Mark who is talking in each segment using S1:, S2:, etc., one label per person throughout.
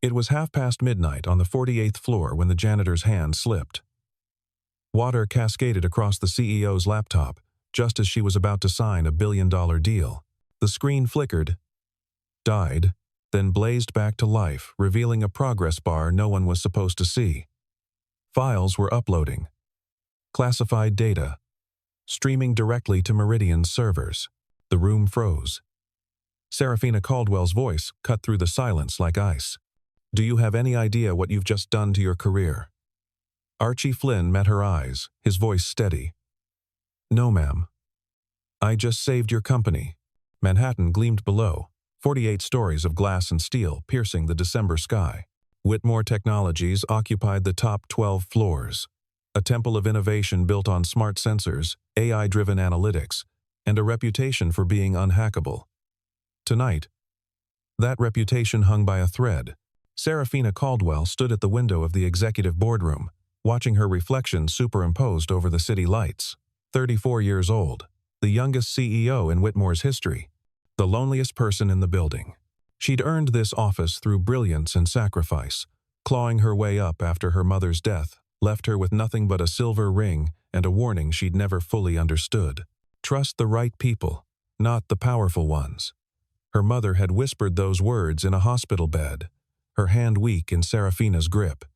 S1: It was midnight on the 48th floor when the janitor's hand slipped. Water cascaded across the CEO's laptop just as she was about to sign a billion-dollar deal. The screen flickered, died, then blazed back to life, revealing a progress bar no one was supposed to see. Files were uploading. Classified data. Streaming directly to Meridian's servers. The room froze. Serafina Caldwell's voice cut through the silence like ice. "Do you have any idea what you've just done to your career?" Archie Flynn met her eyes, his voice steady. "No, ma'am. I just saved your company." Manhattan gleamed below, 48 stories of glass and steel piercing the December sky. Whitmore Technologies occupied the top 12 floors, a temple of innovation built on smart sensors, AI-driven analytics, and a reputation for being unhackable. Tonight, that reputation hung by a thread. Serafina Caldwell stood at the window of the executive boardroom, watching her reflection superimposed over the city lights. 34 years old, the youngest CEO in Whitmore's history, the loneliest person in the building. She'd earned this office through brilliance and sacrifice. Clawing her way up after her mother's death left her with nothing but a silver ring and a warning she'd never fully understood. Trust the right people, not the powerful ones. Her mother had whispered those words in a hospital bed, her hand weak in Serafina's grip.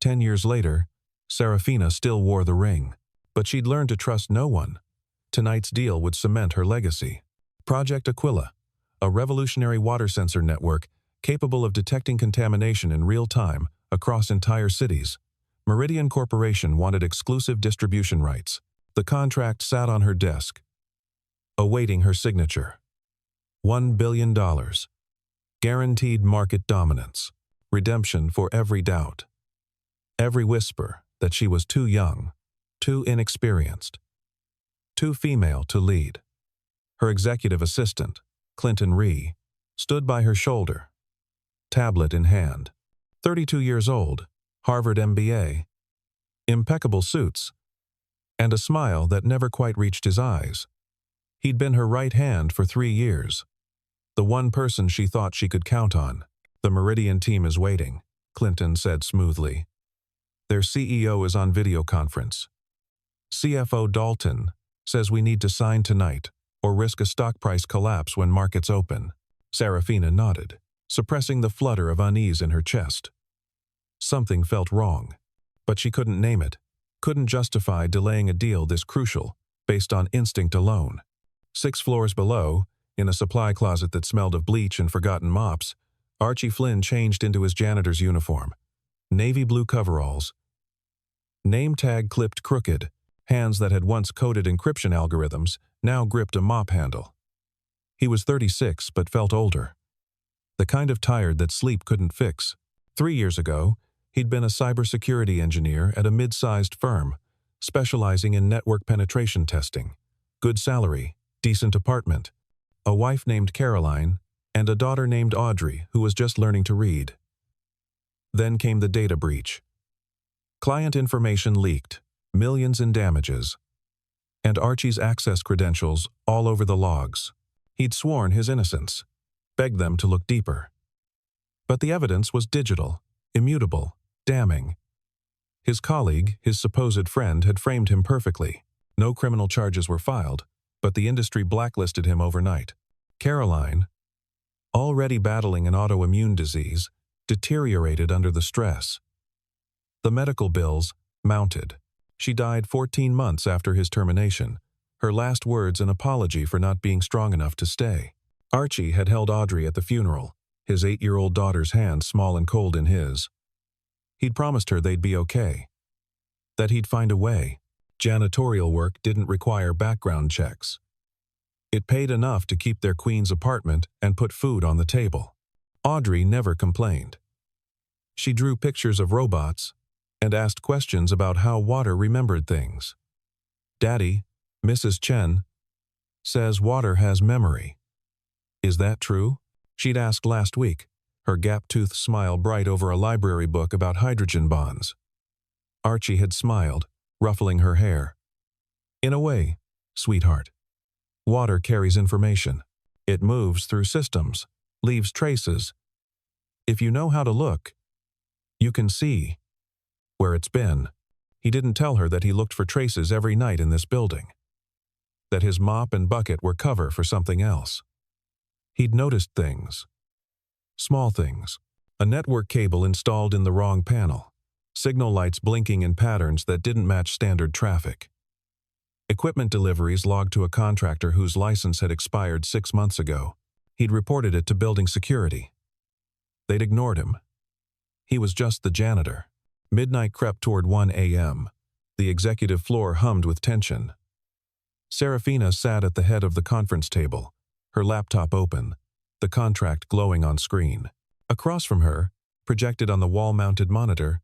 S1: 10 years later, Serafina still wore the ring, but she'd learned to trust no one. Tonight's deal would cement her legacy. Project Aquila, a revolutionary water sensor network capable of detecting contamination in real time across entire cities. Meridian Corporation wanted exclusive distribution rights. The contract sat on her desk, awaiting her signature. $1 billion. Guaranteed market dominance. Redemption for every doubt. Every whisper that she was too young, too inexperienced, too female to lead. Her executive assistant, Clinton Rhee, stood by her shoulder, tablet in hand. 32 years old, Harvard MBA, impeccable suits, and a smile that never quite reached his eyes. He'd been her right hand for 3 years. The one person she thought she could count on. "The Meridian team is waiting," Clinton said smoothly. "Their CEO is on video conference. CFO Dalton says we need to sign tonight or risk a stock price collapse when markets open." Serafina nodded, suppressing the flutter of unease in her chest. Something felt wrong, but she couldn't name it, couldn't justify delaying a deal this crucial based on instinct alone. 6 floors below, in a supply closet that smelled of bleach and forgotten mops, Archie Flynn changed into his janitor's uniform. Navy blue coveralls. Name tag clipped crooked, hands that had once coded encryption algorithms now gripped a mop handle. He was 36 but felt older. The kind of tired that sleep couldn't fix. 3 years ago, he'd been a cybersecurity engineer at a mid-sized firm, specializing in network penetration testing. Good salary, decent apartment, a wife named Caroline, and a daughter named Audrey who was just learning to read. Then came the data breach. Client information leaked, millions in damages, and Archie's access credentials all over the logs. He'd sworn his innocence, begged them to look deeper. But the evidence was digital, immutable, damning. His colleague, his supposed friend, had framed him perfectly. No criminal charges were filed, but the industry blacklisted him overnight. Caroline, already battling an autoimmune disease, deteriorated under the stress. The medical bills mounted. She died 14 months after his termination, her last words an apology for not being strong enough to stay. Archie had held Audrey at the funeral, his 8-year-old daughter's hand small and cold in his. He'd promised her they'd be okay, that he'd find a way. Janitorial work didn't require background checks. It paid enough to keep their queen's apartment and put food on the table. Audrey never complained. She drew pictures of robots and asked questions about how water remembered things. "Daddy, Mrs. Chen, says water has memory. Is that true?" She'd asked last week, her gap-toothed smile bright over a library book about hydrogen bonds. Archie had smiled, ruffling her hair. "In a way, sweetheart. Water carries information. It moves through systems, leaves traces, If you know how to look, you can see where it's been. He didn't tell her that he looked for traces every night in this building, that his mop and bucket were cover for something else. He'd noticed things. Small things. A network cable installed in the wrong panel. Signal lights blinking in patterns that didn't match standard traffic. Equipment deliveries logged to a contractor whose license had expired 6 months ago. He'd reported it to building security. They'd ignored him. He was just the janitor. Midnight crept toward 1 a.m. The executive floor hummed with tension. Serafina sat at the head of the conference table, her laptop open, the contract glowing on screen. Across from her, projected on the wall-mounted monitor,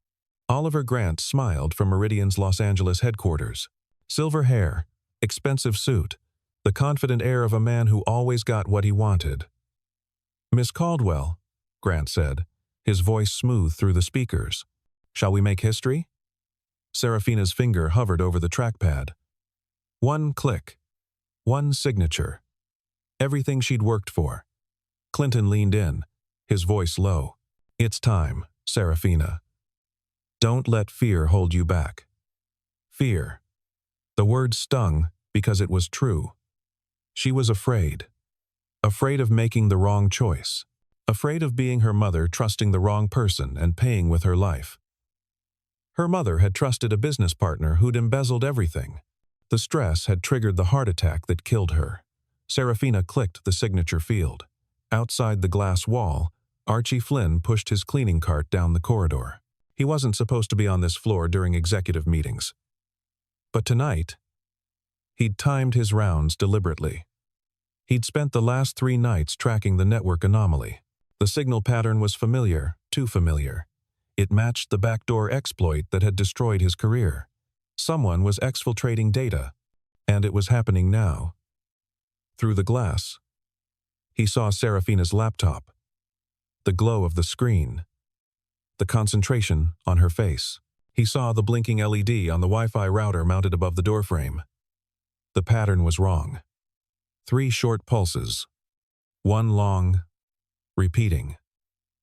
S1: Oliver Grant smiled from Meridian's Los Angeles headquarters. Silver hair, expensive suit, the confident air of a man who always got what he wanted. "Miss Caldwell," Grant said, his voice smooth through the speakers. "Shall we make history?" Serafina's finger hovered over the trackpad. One click. One signature. Everything she'd worked for. Clinton leaned in, his voice low. "It's time, Serafina. Don't let fear hold you back." Fear. The word stung because it was true. She was afraid. Afraid of making the wrong choice. Afraid of being her mother, trusting the wrong person and paying with her life. Her mother had trusted a business partner who'd embezzled everything. The stress had triggered the heart attack that killed her. Serafina clicked the signature field. Outside the glass wall, Archie Flynn pushed his cleaning cart down the corridor. He wasn't supposed to be on this floor during executive meetings. But tonight, he'd timed his rounds deliberately. He'd spent the last 3 nights tracking the network anomaly. The signal pattern was familiar, too familiar. It matched the backdoor exploit that had destroyed his career. Someone was exfiltrating data, and it was happening now. Through the glass, he saw Serafina's laptop, the glow of the screen, the concentration on her face. He saw the blinking LED on the Wi-Fi router mounted above the doorframe. The pattern was wrong. 3 short pulses. 1 long, repeating.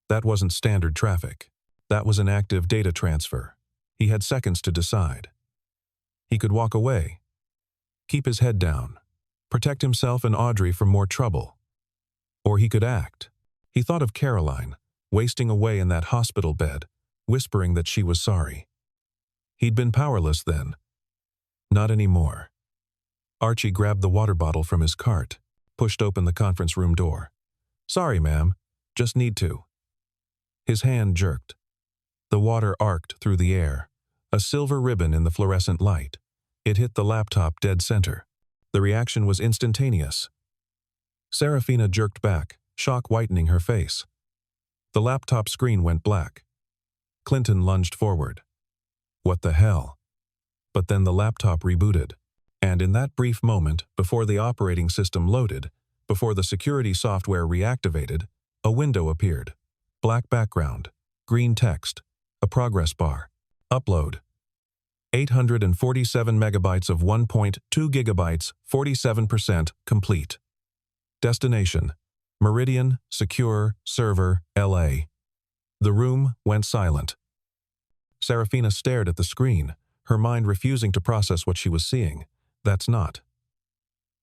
S1: That wasn't standard traffic. That was an active data transfer. He had seconds to decide. He could walk away, keep his head down, protect himself and Audrey from more trouble. Or he could act. He thought of Caroline, wasting away in that hospital bed, whispering that she was sorry. He'd been powerless then. Not anymore. Archie grabbed the water bottle from his cart, pushed open the conference room door. "Sorry, ma'am. Just need to." His hand jerked. The water arced through the air, a silver ribbon in the fluorescent light. It hit the laptop dead center. The reaction was instantaneous. Serafina jerked back, shock whitening her face. The laptop screen went black. Clinton lunged forward. What the hell? But then the laptop rebooted. And in that brief moment, before the operating system loaded, before the security software reactivated, a window appeared. Black background, green text, a progress bar. Upload. 847 megabytes of 1.2 gigabytes, 47% complete. Destination: Meridian, Secure, Server, LA. The room went silent. Serafina stared at the screen, her mind refusing to process what she was seeing. That's not.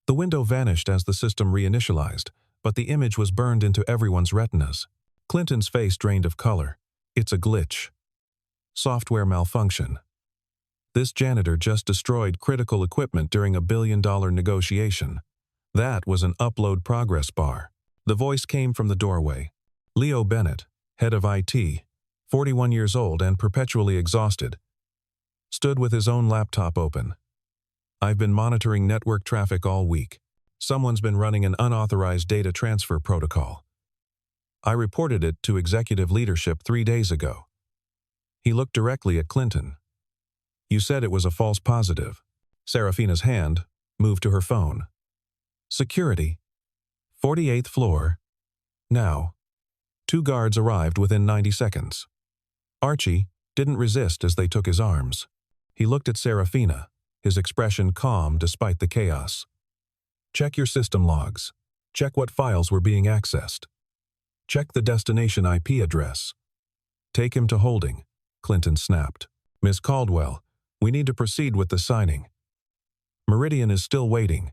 S1: The window vanished as the system reinitialized, but the image was burned into everyone's retinas. Clinton's face drained of color. It's a glitch. Software malfunction. This janitor just destroyed critical equipment during a billion-dollar negotiation. That was an upload progress bar. The voice came from the doorway. Leo Bennett, head of IT, 41 years old and perpetually exhausted, stood with his own laptop open. "I've been monitoring network traffic all week. Someone's been running an unauthorized data transfer protocol. I reported it to executive leadership 3 days ago." He looked directly at Clinton. "You said it was a false positive." Serafina's hand moved to her phone. "Security. 48th floor. Now." 2 guards arrived within 90 seconds. Archie didn't resist as they took his arms. He looked at Serafina, his expression calm despite the chaos. "Check your system logs. Check what files were being accessed." Check the destination IP address. Take him to holding, Clinton snapped. Miss Caldwell, we need to proceed with the signing. Meridian is still waiting.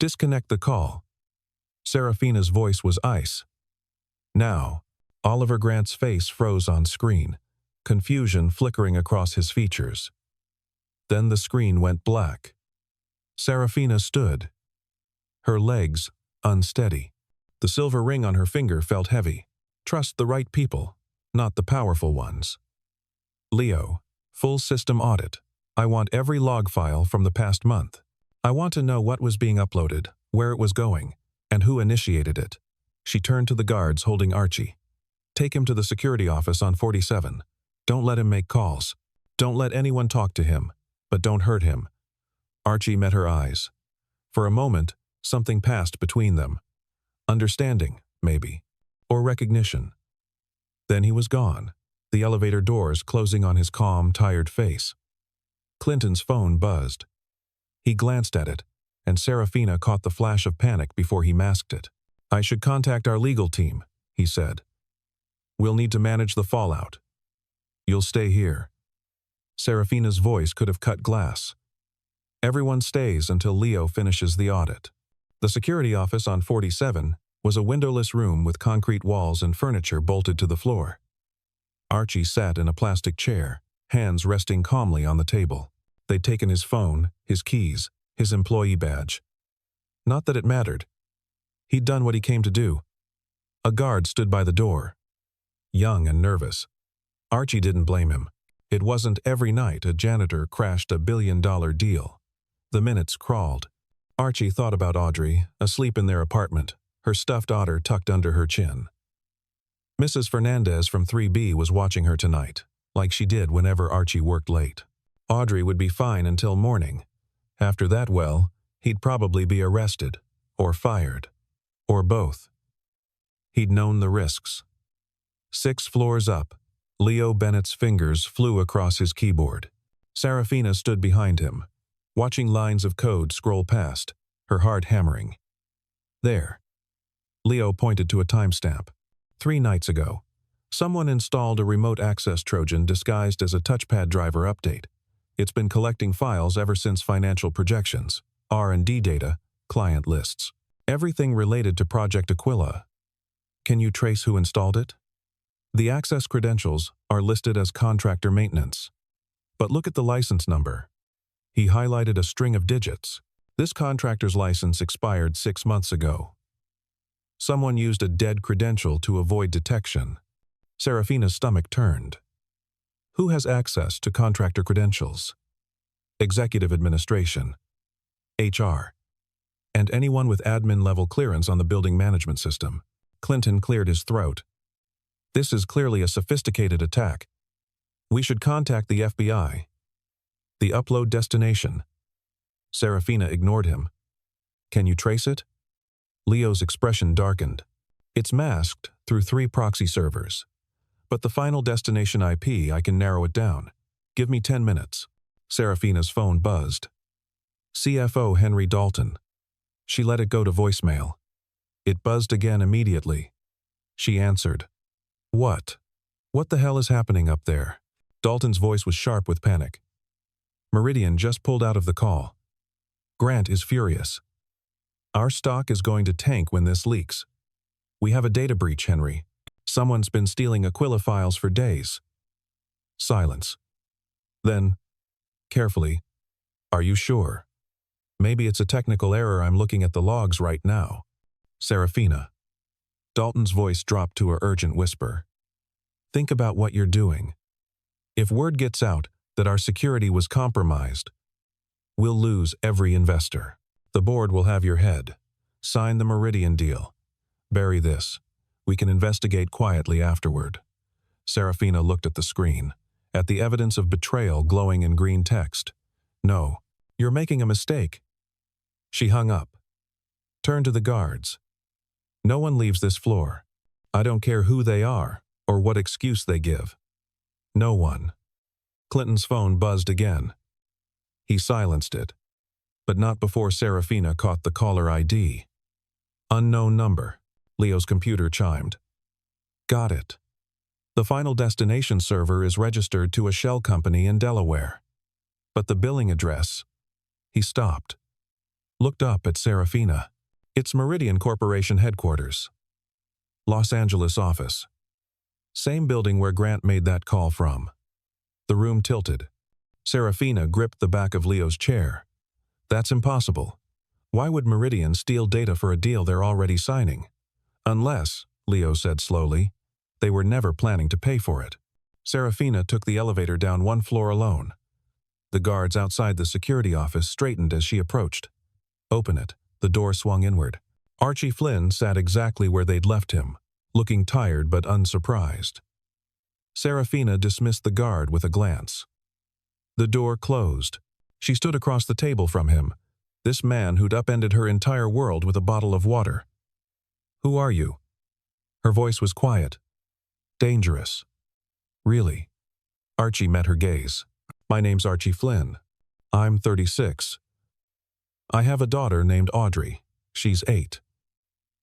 S1: Disconnect the call. Serafina's voice was ice. Now, Oliver Grant's face froze on screen, confusion flickering across his features. Then the screen went black. Serafina stood, her legs unsteady. The silver ring on her finger felt heavy. Trust the right people, not the powerful ones. Leo, full system audit. I want every log file from the past month. I want to know what was being uploaded, where it was going, and who initiated it. She turned to the guards holding Archie. Take him to the security office on 47. Don't let him make calls. Don't let anyone talk to him, but don't hurt him. Archie met her eyes. For a moment, something passed between them. Understanding, maybe, or recognition. Then he was gone, the elevator doors closing on his calm, tired face. Clinton's phone buzzed. He glanced at it, and Serafina caught the flash of panic before he masked it. I should contact our legal team, he said. We'll need to manage the fallout. You'll stay here. Serafina's voice could have cut glass. Everyone stays until Leo finishes the audit. The security office on 47 was a windowless room with concrete walls and furniture bolted to the floor. Archie sat in a plastic chair, hands resting calmly on the table. They'd taken his phone, his keys, his employee badge. Not that it mattered. He'd done what he came to do. A guard stood by the door, young and nervous. Archie didn't blame him. It wasn't every night a janitor crashed a billion-dollar deal. The minutes crawled. Archie thought about Audrey, asleep in their apartment, her stuffed otter tucked under her chin. Mrs. Fernandez from 3B was watching her tonight, like she did whenever Archie worked late. Audrey would be fine until morning. After that, well, he'd probably be arrested, or fired, or both. He'd known the risks. 6 floors up, Leo Bennett's fingers flew across his keyboard. Serafina stood behind him, watching lines of code scroll past, her heart hammering. There. Leo pointed to a timestamp. 3 nights ago, someone installed a remote access Trojan disguised as a touchpad driver update. It's been collecting files ever since financial projections, R&D data, client lists, everything related to Project Aquila. Can you trace who installed it? The access credentials are listed as contractor maintenance. But look at the license number. He highlighted a string of digits. This contractor's license expired 6 months ago. Someone used a dead credential to avoid detection. Serafina's stomach turned. Who has access to contractor credentials? Executive Administration, HR, and anyone with admin-level clearance on the building management system. Clinton cleared his throat. This is clearly a sophisticated attack. We should contact the FBI. The upload destination. Serafina ignored him. Can you trace it? Leo's expression darkened. It's masked through 3 proxy servers. But the final destination IP, I can narrow it down. Give me 10 minutes. Serafina's phone buzzed. CFO Henry Dalton. She let it go to voicemail. It buzzed again immediately. She answered. What? What the hell is happening up there? Dalton's voice was sharp with panic. Meridian just pulled out of the call. Grant is furious. Our stock is going to tank when this leaks. We have a data breach, Henry. Someone's been stealing Aquila files for days. Silence. Then, carefully, are you sure? Maybe it's a technical error. I'm looking at the logs right now. Serafina. Dalton's voice dropped to an urgent whisper. Think about what you're doing. If word gets out that our security was compromised, we'll lose every investor. The board will have your head. Sign the Meridian deal. Bury this. We can investigate quietly afterward. Serafina looked at the screen, at the evidence of betrayal glowing in green text. No, you're making a mistake. She hung up. Turned to the guards. No one leaves this floor. I don't care who they are or what excuse they give. No one. Clinton's phone buzzed again. He silenced it, but not before Serafina caught the caller ID. Unknown number. Leo's computer chimed. Got it. The final destination server is registered to a shell company in Delaware. But the billing address... He stopped. Looked up at Serafina. It's Meridian Corporation headquarters. Los Angeles office. Same building where Grant made that call from. The room tilted. Serafina gripped the back of Leo's chair. That's impossible. Why would Meridian steal data for a deal they're already signing? Unless, Leo said slowly, they were never planning to pay for it. Serafina took the elevator down one floor alone. The guards outside the security office straightened as she approached. Open it. The door swung inward. Archie Flynn sat exactly where they'd left him, looking tired but unsurprised. Serafina dismissed the guard with a glance. The door closed. She stood across the table from him, this man who'd upended her entire world with a bottle of water. Who are you? Her voice was quiet. Dangerous. Really? Archie met her gaze. My name's Archie Flynn. I'm 36. I have a daughter named Audrey. She's 8.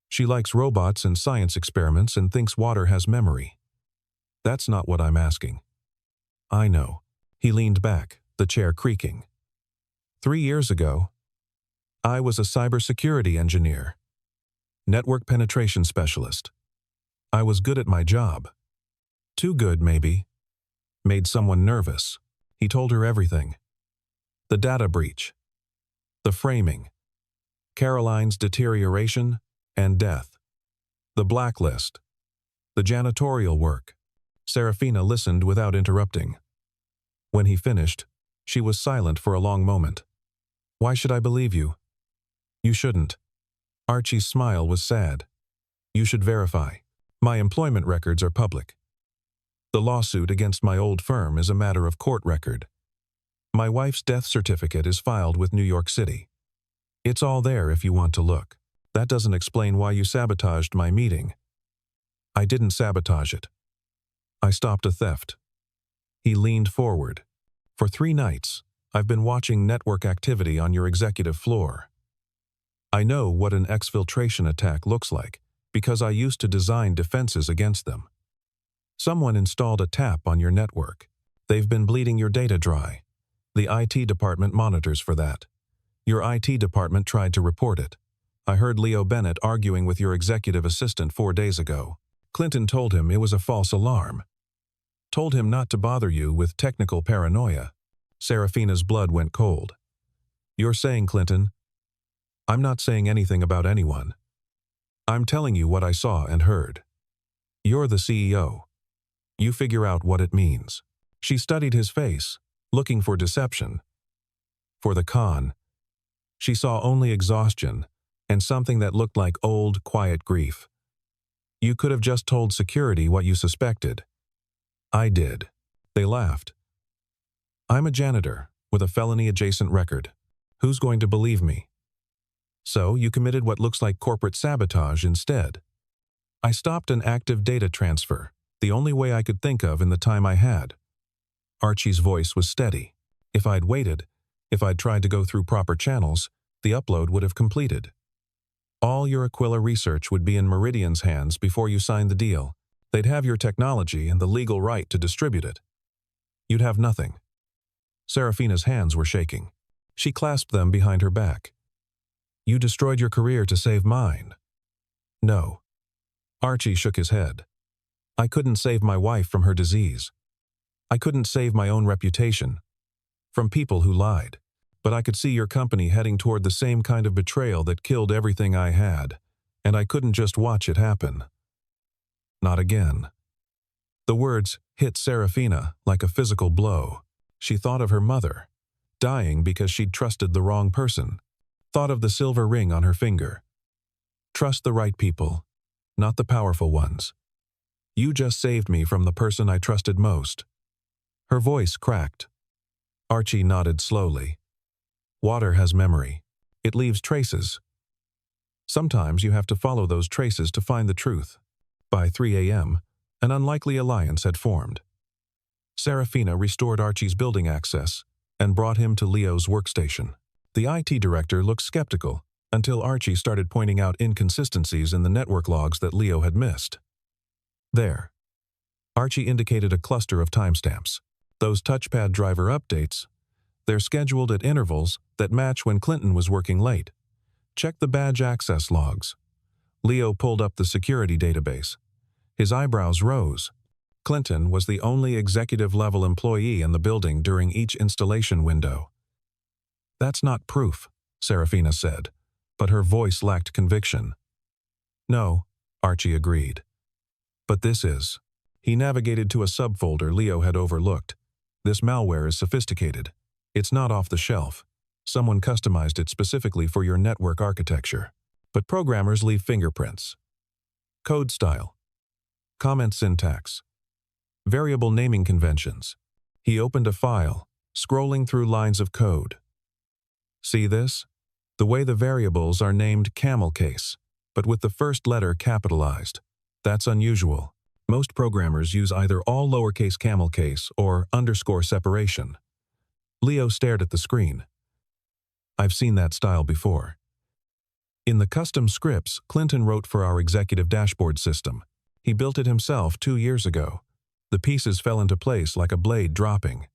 S1: She likes robots and science experiments and thinks water has memory. That's not what I'm asking. I know. He leaned back, the chair creaking. 3 years ago, I was a cybersecurity engineer, network penetration specialist. I was good at my job. Too good, maybe. Made someone nervous. He told her everything. The data breach. The framing. Caroline's deterioration and death. The blacklist. The janitorial work. Serafina listened without interrupting. When he finished, she was silent for a long moment. Why should I believe you? You shouldn't. Archie's smile was sad. You should verify. My employment records are public. The lawsuit against my old firm is a matter of court record. My wife's death certificate is filed with New York City. It's all there if you want to look. That doesn't explain why you sabotaged my meeting. I didn't sabotage it. I stopped a theft. He leaned forward. For 3 nights, I've been watching network activity on your executive floor. I know what an exfiltration attack looks like because I used to design defenses against them. Someone installed a tap on your network. They've been bleeding your data dry. The IT department monitors for that. Your IT department tried to report it. I heard Leo Bennett arguing with your executive assistant 4 days ago. Clinton told him it was a false alarm. Told him not to bother you with technical paranoia. Serafina's blood went cold. You're saying, Clinton? I'm not saying anything about anyone. I'm telling you what I saw and heard. You're the CEO. You figure out what it means. She studied his face, looking for deception. For the con, she saw only exhaustion and something that looked like old, quiet grief. You could have just told security what you suspected. I did. They laughed. I'm a janitor with a felony-adjacent record. Who's going to believe me? So you committed what looks like corporate sabotage instead. I stopped an active data transfer, the only way I could think of in the time I had. Archie's voice was steady. If I'd waited, if I'd tried to go through proper channels, the upload would have completed. All your Aquila research would be in Meridian's hands before you signed the deal. They'd have your technology and the legal right to distribute it. You'd have nothing. Serafina's hands were shaking. She clasped them behind her back. You destroyed your career to save mine. No. Archie shook his head. I couldn't save my wife from her disease. I couldn't save my own reputation from people who lied. But I could see your company heading toward the same kind of betrayal that killed everything I had, and I couldn't just watch it happen. Not again. The words hit Serafina like a physical blow. She thought of her mother, dying because she'd trusted the wrong person. Thought of the silver ring on her finger. Trust the right people, not the powerful ones. You just saved me from the person I trusted most. Her voice cracked. Archie nodded slowly. Water has memory. It leaves traces. Sometimes you have to follow those traces to find the truth. By 3 a.m., an unlikely alliance had formed. Serafina restored Archie's building access and brought him to Leo's workstation. The IT director looked skeptical until Archie started pointing out inconsistencies in the network logs that Leo had missed. There. Archie indicated a cluster of timestamps. Those touchpad driver updates. They're scheduled at intervals that match when Clinton was working late. Check the badge access logs. Leo pulled up the security database. His eyebrows rose. Clinton was the only executive-level employee in the building during each installation window. That's not proof, Serafina said, but her voice lacked conviction. No, Archie agreed. But this is. He navigated to a subfolder Leo had overlooked. This malware is sophisticated. It's not off the shelf. Someone customized it specifically for your network architecture. But programmers leave fingerprints. Code style. Comment syntax. Variable naming conventions. He opened a file, scrolling through lines of code. See this? The way the variables are named camel case, but with the first letter capitalized. That's unusual. Most programmers use either all lowercase camel case or underscore separation. Leo stared at the screen. I've seen that style before. In the custom scripts Clinton wrote for our executive dashboard system. He built it himself 2 years ago. The pieces fell into place like a blade dropping.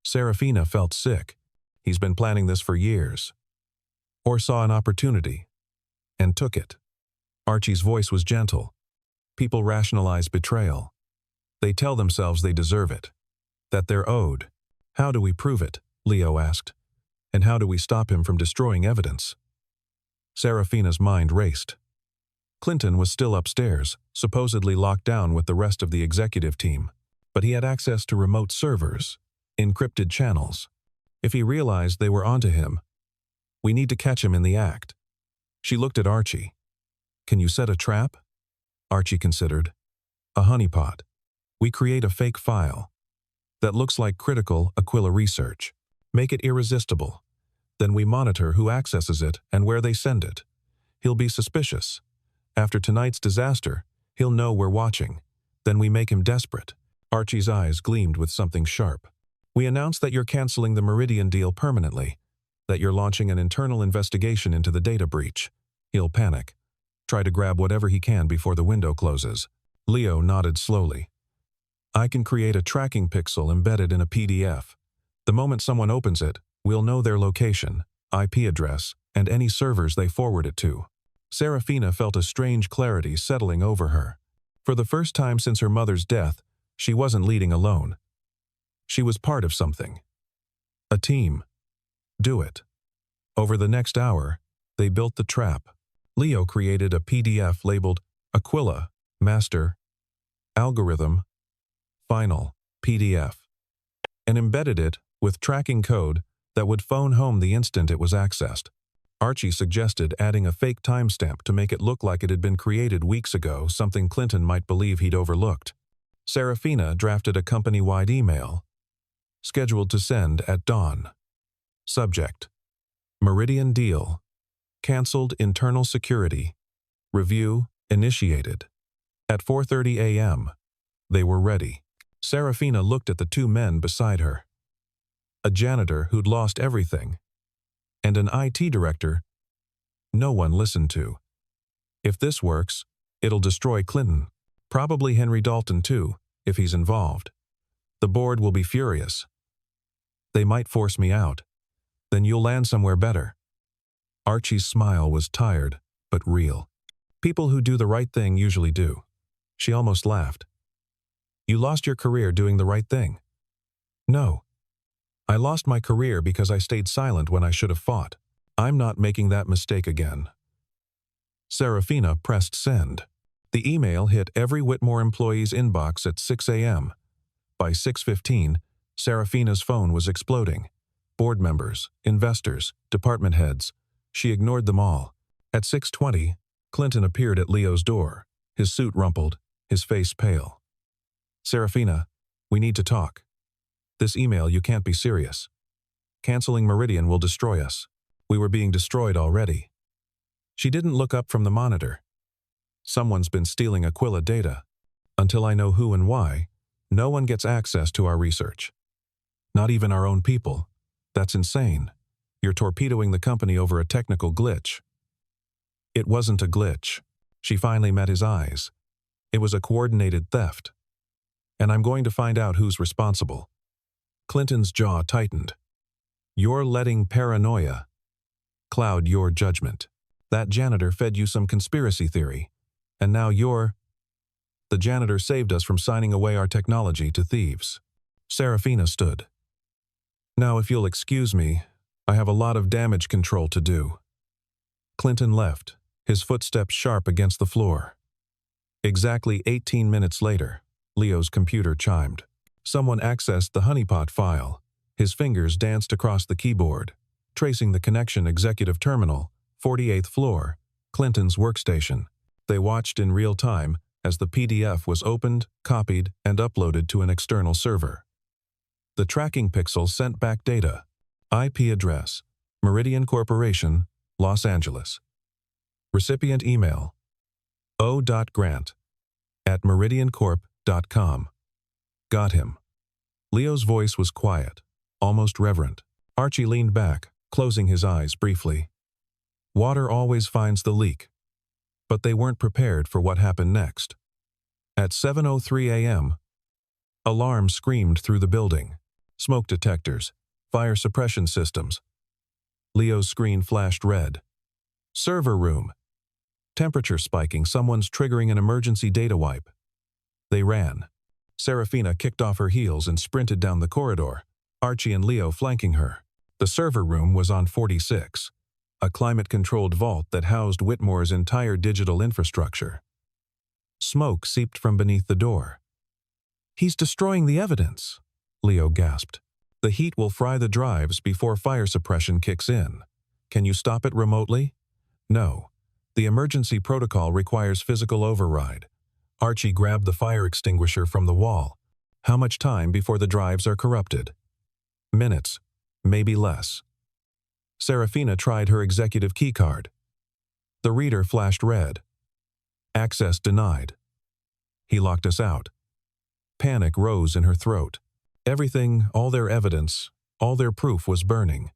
S1: Serafina felt sick. He's been planning this for years. Or saw an opportunity. And took it. Archie's voice was gentle. People rationalize betrayal. They tell themselves they deserve it. That they're owed. How do we prove it? Leo asked. And how do we stop him from destroying evidence? Serafina's mind raced. Clinton was still upstairs, supposedly locked down with the rest of the executive team. But he had access to remote servers, encrypted channels. If he realized they were onto him, we need to catch him in the act. She looked at Archie. Can you set a trap? Archie considered. A honeypot. We create a fake file that looks like critical Aquila research. Make it irresistible. Then we monitor who accesses it and where they send it. He'll be suspicious. After tonight's disaster, he'll know we're watching. Then we make him desperate. Archie's eyes gleamed with something sharp. We announce that you're canceling the Meridian deal permanently, that you're launching an internal investigation into the data breach. He'll panic. Try to grab whatever he can before the window closes. Leo nodded slowly. I can create a tracking pixel embedded in a PDF. The moment someone opens it, we'll know their location, IP address, and any servers they forward it to. Serafina felt a strange clarity settling over her. For the first time since her mother's death, she wasn't leading alone. She was part of something. A team. Do it. Over the next hour, they built the trap. Leo created a PDF labeled Aquila, Master, Algorithm, Final, PDF, and embedded it with tracking code that would phone home the instant it was accessed. Archie suggested adding a fake timestamp to make it look like it had been created weeks ago, something Clinton might believe he'd overlooked. Serafina drafted a company-wide email, scheduled to send at dawn. Subject: Meridian deal. Cancelled internal security. Review initiated. At 4:30 a.m., they were ready. Serafina looked at the two men beside her. A janitor who'd lost everything, and an IT director no one listened to. If this works, it'll destroy Clinton, probably Henry Dalton too, if he's involved. The board will be furious. They might force me out. Then you'll land somewhere better. Archie's smile was tired, but real. People who do the right thing usually do. She almost laughed. You lost your career doing the right thing. No. I lost my career because I stayed silent when I should have fought. I'm not making that mistake again. Serafina pressed send. The email hit every Whitmore employee's inbox at 6 a.m. By 6:15, Serafina's phone was exploding. Board members, investors, department heads. She ignored them all. At 6:20, Clinton appeared at Leo's door, his suit rumpled, his face pale. Serafina, we need to talk. This email, you can't be serious. Canceling Meridian will destroy us. We were being destroyed already. She didn't look up from the monitor. Someone's been stealing Aquila data. Until I know who and why, no one gets access to our research. Not even our own people. That's insane. You're torpedoing the company over a technical glitch. It wasn't a glitch. She finally met his eyes. It was a coordinated theft. And I'm going to find out who's responsible. Clinton's jaw tightened. You're letting paranoia cloud your judgment. That janitor fed you some conspiracy theory. And now the janitor saved us from signing away our technology to thieves. Serafina stood. Now, if you'll excuse me, I have a lot of damage control to do. Clinton left, his footsteps sharp against the floor. Exactly 18 minutes later, Leo's computer chimed. Someone accessed the honeypot file. His fingers danced across the keyboard, tracing the connection executive terminal, 48th floor, Clinton's workstation. They watched in real time as the PDF was opened, copied, and uploaded to an external server. The tracking pixel sent back data. IP address, Meridian Corporation, Los Angeles. Recipient email, o.grant@meridiancorp.com. Got him. Leo's voice was quiet, almost reverent. Archie leaned back, closing his eyes briefly. Water always finds the leak. But they weren't prepared for what happened next. At 7:03 a.m., alarms screamed through the building. Smoke detectors, fire suppression systems. Leo's screen flashed red. Server room. Temperature spiking, someone's triggering an emergency data wipe. They ran. Serafina kicked off her heels and sprinted down the corridor, Archie and Leo flanking her. The server room was on 46, a climate-controlled vault that housed Whitmore's entire digital infrastructure. Smoke seeped from beneath the door. He's destroying the evidence, Leo gasped. The heat will fry the drives before fire suppression kicks in. Can you stop it remotely? No. The emergency protocol requires physical override. Archie grabbed the fire extinguisher from the wall. How much time before the drives are corrupted? Minutes, maybe less. Serafina tried her executive keycard. The reader flashed red. Access denied. He locked us out. Panic rose in her throat. Everything, all their evidence, all their proof was burning.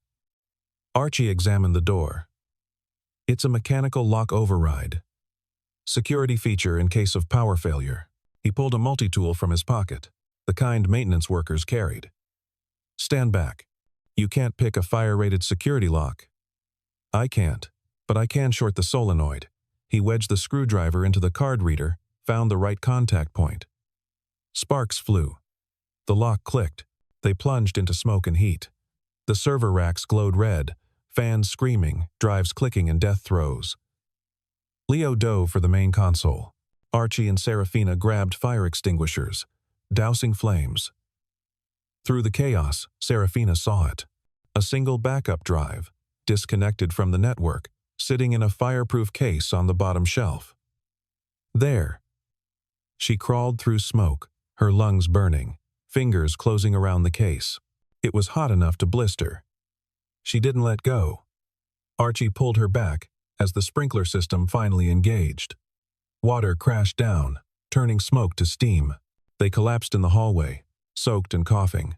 S1: Archie examined the door. It's a mechanical lock override. Security feature in case of power failure. He pulled a multi-tool from his pocket, the kind maintenance workers carried. Stand back. You can't pick a fire-rated security lock. I can't, but I can short the solenoid. He wedged the screwdriver into the card reader, found the right contact point. Sparks flew. The lock clicked. They plunged into smoke and heat. The server racks glowed red, fans screaming, drives clicking in death throes. Leo dove for the main console. Archie and Serafina grabbed fire extinguishers, dousing flames. Through the chaos, Serafina saw it. A single backup drive, disconnected from the network, sitting in a fireproof case on the bottom shelf. There. She crawled through smoke, her lungs burning, fingers closing around the case. It was hot enough to blister. She didn't let go. Archie pulled her back as the sprinkler system finally engaged. Water crashed down, turning smoke to steam. They collapsed in the hallway, soaked and coughing.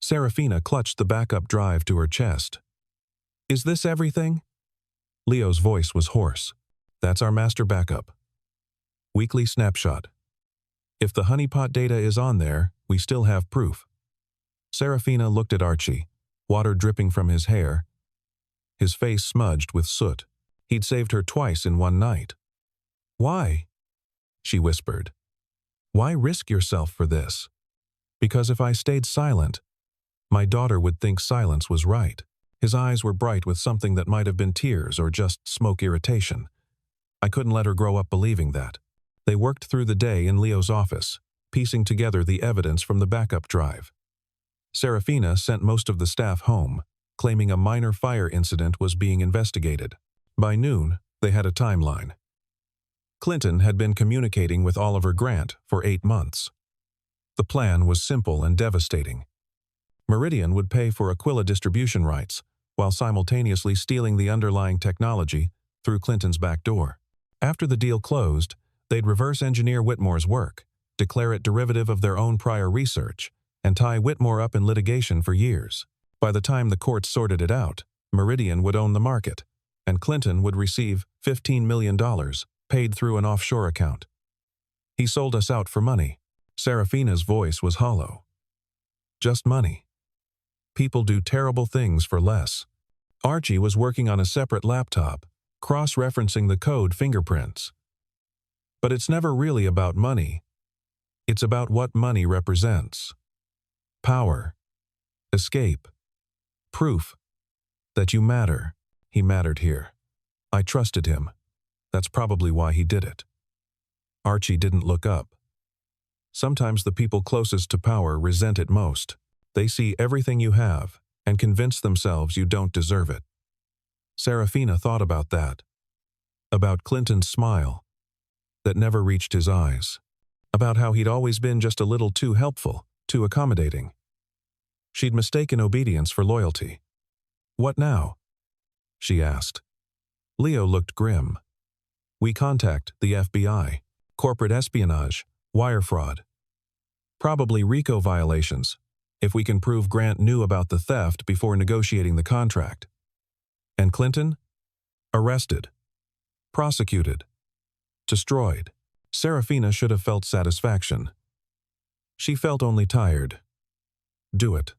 S1: Serafina clutched the backup drive to her chest. Is this everything? Leo's voice was hoarse. That's our master backup. Weekly snapshot. If the honeypot data is on there, we still have proof. Serafina looked at Archie, water dripping from his hair, his face smudged with soot. He'd saved her twice in one night. Why? She whispered. Why risk yourself for this? Because if I stayed silent, my daughter would think silence was right. His eyes were bright with something that might have been tears or just smoke irritation. I couldn't let her grow up believing that. They worked through the day in Leo's office, piecing together the evidence from the backup drive. Serafina sent most of the staff home, claiming a minor fire incident was being investigated. By noon, they had a timeline. Clinton had been communicating with Oliver Grant for 8 months. The plan was simple and devastating. Meridian would pay for Aquila distribution rights, while simultaneously stealing the underlying technology through Clinton's back door. After the deal closed, they'd reverse engineer Whitmore's work, declare it derivative of their own prior research, and tie Whitmore up in litigation for years. By the time the courts sorted it out, Meridian would own the market, and Clinton would receive $15 million paid through an offshore account. He sold us out for money. Serafina's voice was hollow. Just money. People do terrible things for less. Archie was working on a separate laptop, cross-referencing the code fingerprints. But it's never really about money. It's about what money represents. Power. Escape. Proof that you matter. He mattered here. I trusted him. That's probably why he did it. Archie didn't look up. Sometimes the people closest to power resent it most. They see everything you have and convince themselves you don't deserve it. Serafina thought about that. About Clinton's smile that never reached his eyes. About how he'd always been just a little too helpful, too accommodating. She'd mistaken obedience for loyalty. "What now?" she asked. Leo looked grim. "We contact the FBI, corporate espionage, wire fraud. Probably RICO violations, if we can prove Grant knew about the theft before negotiating the contract. And Clinton? Arrested. Prosecuted. Destroyed." Serafina should have felt satisfaction. She felt only tired. Do it.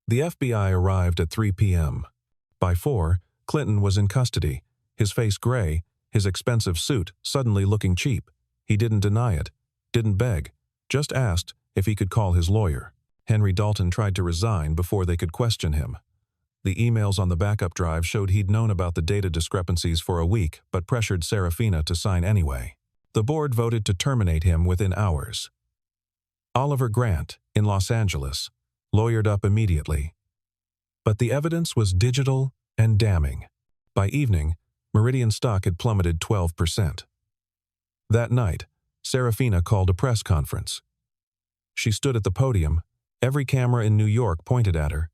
S1: The FBI arrived at 3 p.m. By 4, Clinton was in custody, his face gray, his expensive suit suddenly looking cheap. He didn't deny it, didn't beg, just asked if he could call his lawyer. Henry Dalton tried to resign before they could question him. The emails on the backup drive showed he'd known about the data discrepancies for a week but pressured Serafina to sign anyway. The board voted to terminate him within hours. Oliver Grant, in Los Angeles, lawyered up immediately. But the evidence was digital and damning. By evening, Meridian stock had plummeted 12%. That night, Serafina called a press conference. She stood at the podium, every camera in New York pointed at her,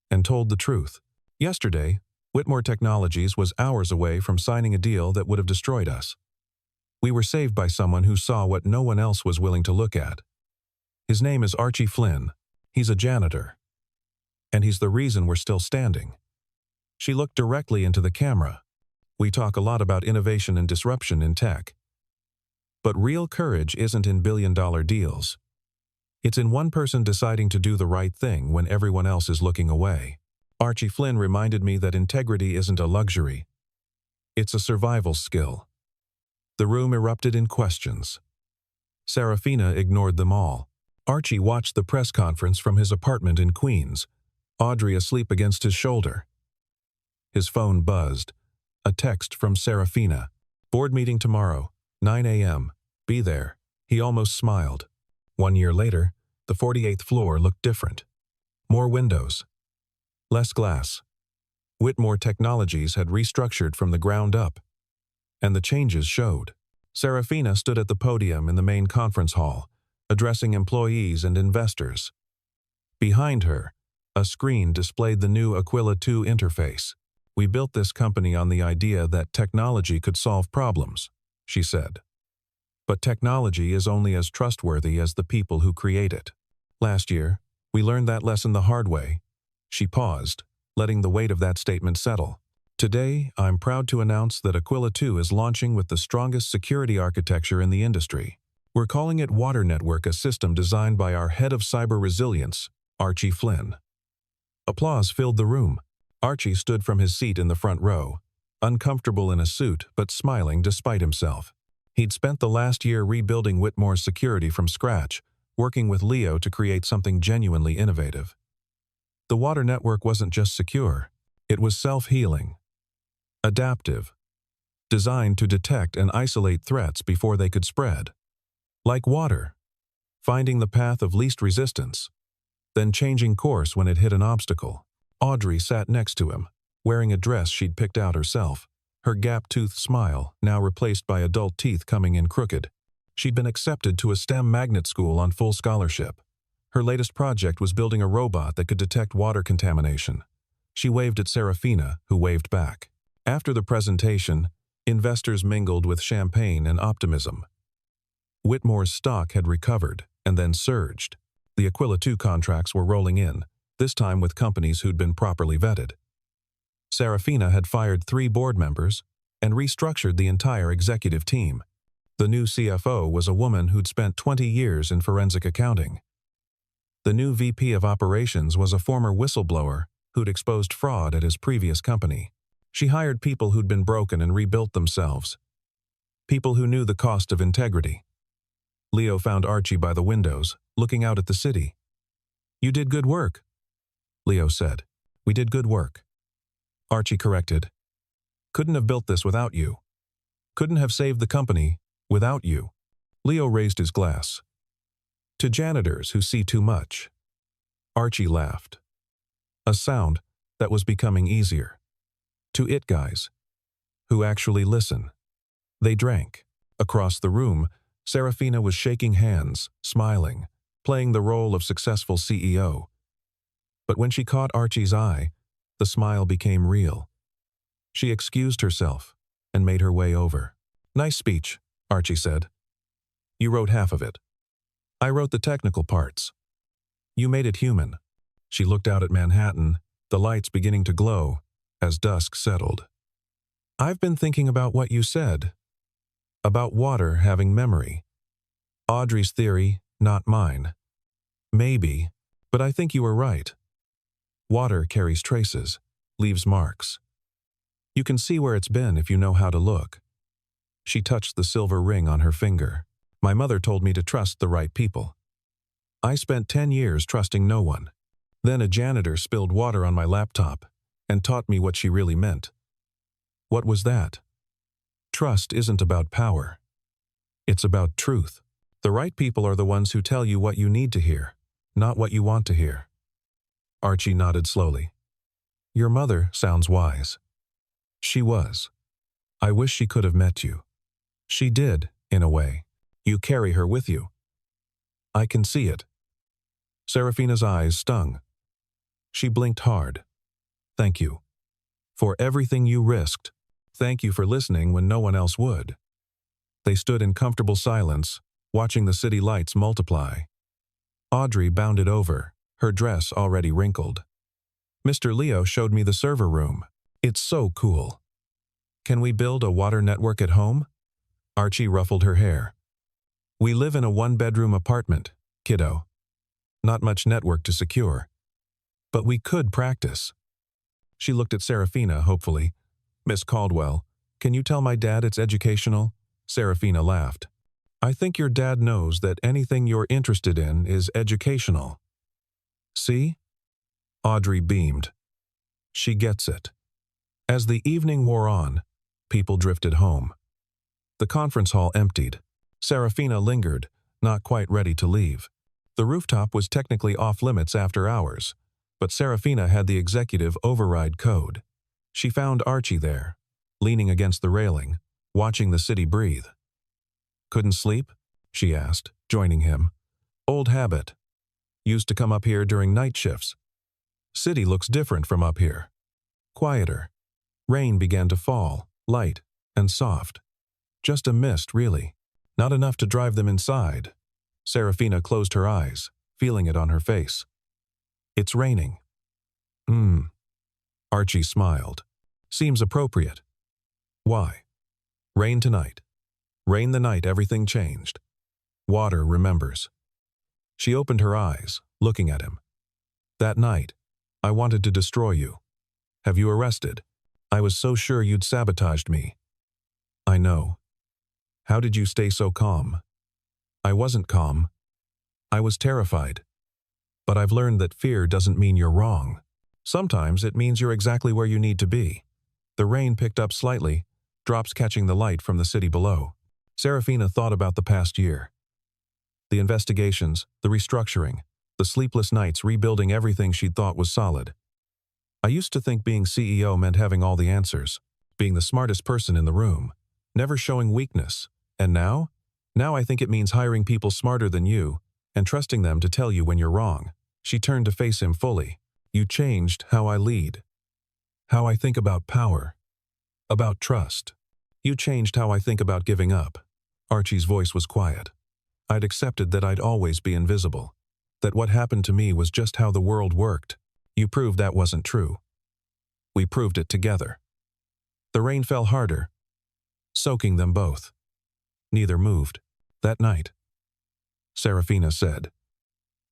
S1: and told the truth. Yesterday, Whitmore Technologies was hours away from signing a deal that would have destroyed us. We were saved by someone who saw what no one else was willing to look at. His name is Archie Flynn. He's a janitor. And he's the reason we're still standing. She looked directly into the camera. We talk a lot about innovation and disruption in tech. But real courage isn't in billion-dollar deals. It's in one person deciding to do the right thing when everyone else is looking away. Archie Flynn reminded me that integrity isn't a luxury. It's a survival skill. The room erupted in questions. Serafina ignored them all. Archie watched the press conference from his apartment in Queens, Audrey asleep against his shoulder. His phone buzzed. A text from Serafina. "Board meeting tomorrow, 9 a.m. Be there." He almost smiled. 1 year later, the 48th floor looked different. More windows. Less glass. Whitmore Technologies had restructured from the ground up. And the changes showed. Serafina stood at the podium in the main conference hall, addressing employees and investors. Behind her, a screen displayed the new Aquila 2 interface. "We built this company on the idea that technology could solve problems," she said. "But technology is only as trustworthy as the people who create it. Last year, we learned that lesson the hard way." She paused, letting the weight of that statement settle. "Today, I'm proud to announce that Aquila 2 is launching with the strongest security architecture in the industry. We're calling it Water Network, a system designed by our head of cyber resilience, Archie Flynn." Applause filled the room. Archie stood from his seat in the front row, uncomfortable in a suit but smiling despite himself. He'd spent the last year rebuilding Whitmore's security from scratch, working with Leo to create something genuinely innovative. The Water Network wasn't just secure, it was self-healing. Adaptive, designed to detect and isolate threats before they could spread. Like water, finding the path of least resistance, then changing course when it hit an obstacle. Audrey sat next to him, wearing a dress she'd picked out herself, her gap-toothed smile now replaced by adult teeth coming in crooked. She'd been accepted to a STEM magnet school on full scholarship. Her latest project was building a robot that could detect water contamination. She waved at Serafina, who waved back. After the presentation, investors mingled with champagne and optimism. Whitmore's stock had recovered and then surged. The Aquila 2 contracts were rolling in, this time with companies who'd been properly vetted. Serafina had fired 3 board members and restructured the entire executive team. The new CFO was a woman who'd spent 20 years in forensic accounting. The new VP of operations was a former whistleblower who'd exposed fraud at his previous company. She hired people who'd been broken and rebuilt themselves. People who knew the cost of integrity. Leo found Archie by the windows, looking out at the city. "You did good work," Leo said. "We did good work." Archie corrected. "Couldn't have built this without you. Couldn't have saved the company without you." Leo raised his glass. "To janitors who see too much." Archie laughed. A sound that was becoming easier. "To it guys who actually listen." They drank. Across the room, Serafina was shaking hands, smiling, playing the role of successful CEO. But when she caught Archie's eye, the smile became real. She excused herself and made her way over. "Nice speech," Archie said. "You wrote half of it. I wrote the technical parts. You made it human." She looked out at Manhattan, the lights beginning to glow as dusk settled. "I've been thinking about what you said. About water having memory. Audrey's theory, not mine. Maybe, but I think you were right. Water carries traces, leaves marks. You can see where it's been if you know how to look." She touched the silver ring on her finger. "My mother told me to trust the right people. I spent 10 years trusting no one. Then a janitor spilled water on my laptop and taught me what she really meant." "What was that?" "Trust isn't about power. It's about truth. The right people are the ones who tell you what you need to hear, not what you want to hear." Archie nodded slowly. "Your mother sounds wise." "She was. I wish she could have met you." "She did, in a way. You carry her with you." "I can see it." Serafina's eyes stung. She blinked hard. "Thank you. For everything you risked. Thank you for listening when no one else would." They stood in comfortable silence, watching the city lights multiply. Audrey bounded over, her dress already wrinkled. "Mr. Leo showed me the server room. It's so cool. Can we build a water network at home?" Archie ruffled her hair. "We live in a one-bedroom apartment, kiddo. Not much network to secure. But we could practice." She looked at Serafina hopefully. "Miss Caldwell, can you tell my dad it's educational?" Serafina laughed. "I think your dad knows that anything you're interested in is educational." "See?" Audrey beamed. "She gets it." As the evening wore on, people drifted home. The conference hall emptied. Serafina lingered, not quite ready to leave. The rooftop was technically off-limits after hours, but Serafina had the executive override code. She found Archie there, leaning against the railing, watching the city breathe. "Couldn't sleep?" she asked, joining him. "Old habit. Used to come up here during night shifts. City looks different from up here. Quieter. Rain began to fall, light and soft. Just a mist, really. Not enough to drive them inside." Serafina closed her eyes, feeling it on her face. "It's raining." Archie smiled. "Seems appropriate." "Why?" "Rain tonight. Rain the night everything changed. Water remembers." She opened her eyes, looking at him. "That night, I wanted to destroy you. Have you arrested? I was so sure you'd sabotaged me." "I know. How did you stay so calm?" "I wasn't calm. I was terrified. But I've learned that fear doesn't mean you're wrong. Sometimes it means you're exactly where you need to be." The rain picked up slightly, drops catching the light from the city below. Serafina thought about the past year. The investigations, the restructuring, the sleepless nights rebuilding everything she'd thought was solid. "I used to think being CEO meant having all the answers, being the smartest person in the room, never showing weakness. And now? Now I think it means hiring people smarter than you and trusting them to tell you when you're wrong." She turned to face him fully. "You changed how I lead. How I think about power. About trust. You changed how I think about giving up." Archie's voice was quiet. "I'd accepted that I'd always be invisible. That what happened to me was just how the world worked. You proved that wasn't true. We proved it together." The rain fell harder, soaking them both. Neither moved. That night, Serafina said,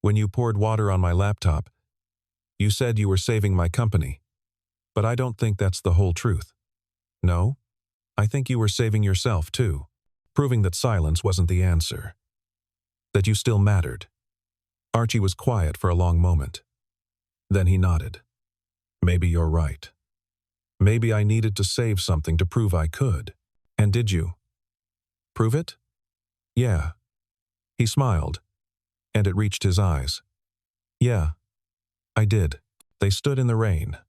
S1: "When you poured water on my laptop, you said you were saving my company. But I don't think that's the whole truth. No? I think you were saving yourself too, proving that silence wasn't the answer. That you still mattered." Archie was quiet for a long moment. Then he nodded. "Maybe you're right. Maybe I needed to save something to prove I could. And did you? Prove it?" "Yeah." He smiled, and it reached his eyes. "Yeah, I did." They stood in the rain.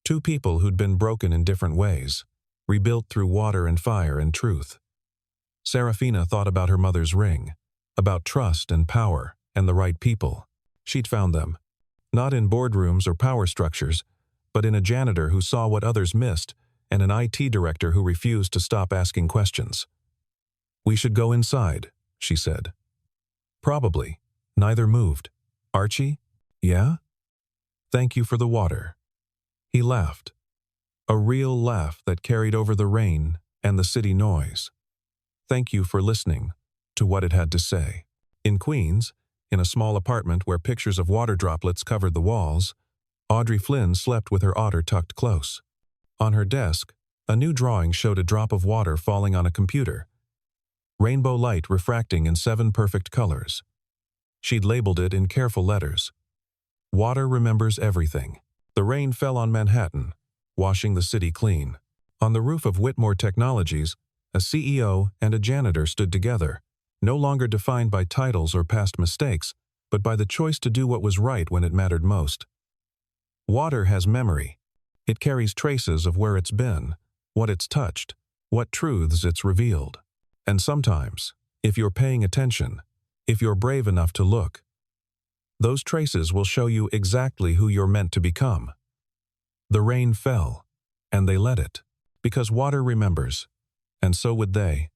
S1: Two people who'd been broken in different ways, rebuilt through water and fire and truth. Serafina thought about her mother's ring, about trust and power and the right people. She'd found them, not in boardrooms or power structures, but in a janitor who saw what others missed and an IT director who refused to stop asking questions. "We should go inside," she said. "Probably." Neither moved. "Archie? Yeah? Thank you for the water." He laughed. A real laugh that carried over the rain and the city noise. "Thank you for listening to what it had to say." In Queens, in a small apartment where pictures of water droplets covered the walls, Audrey Flynn slept with her otter tucked close. On her desk, a new drawing showed a drop of water falling on a computer. Rainbow light refracting in 7 perfect colors. She'd labeled it in careful letters. "Water remembers everything." The rain fell on Manhattan, washing the city clean. On the roof of Whitmore Technologies, a CEO and a janitor stood together, no longer defined by titles or past mistakes, but by the choice to do what was right when it mattered most. Water has memory. It carries traces of where it's been, what it's touched, what truths it's revealed. And sometimes, if you're paying attention, if you're brave enough to look, those traces will show you exactly who you're meant to become. The rain fell, and they let it, because water remembers, and so would they.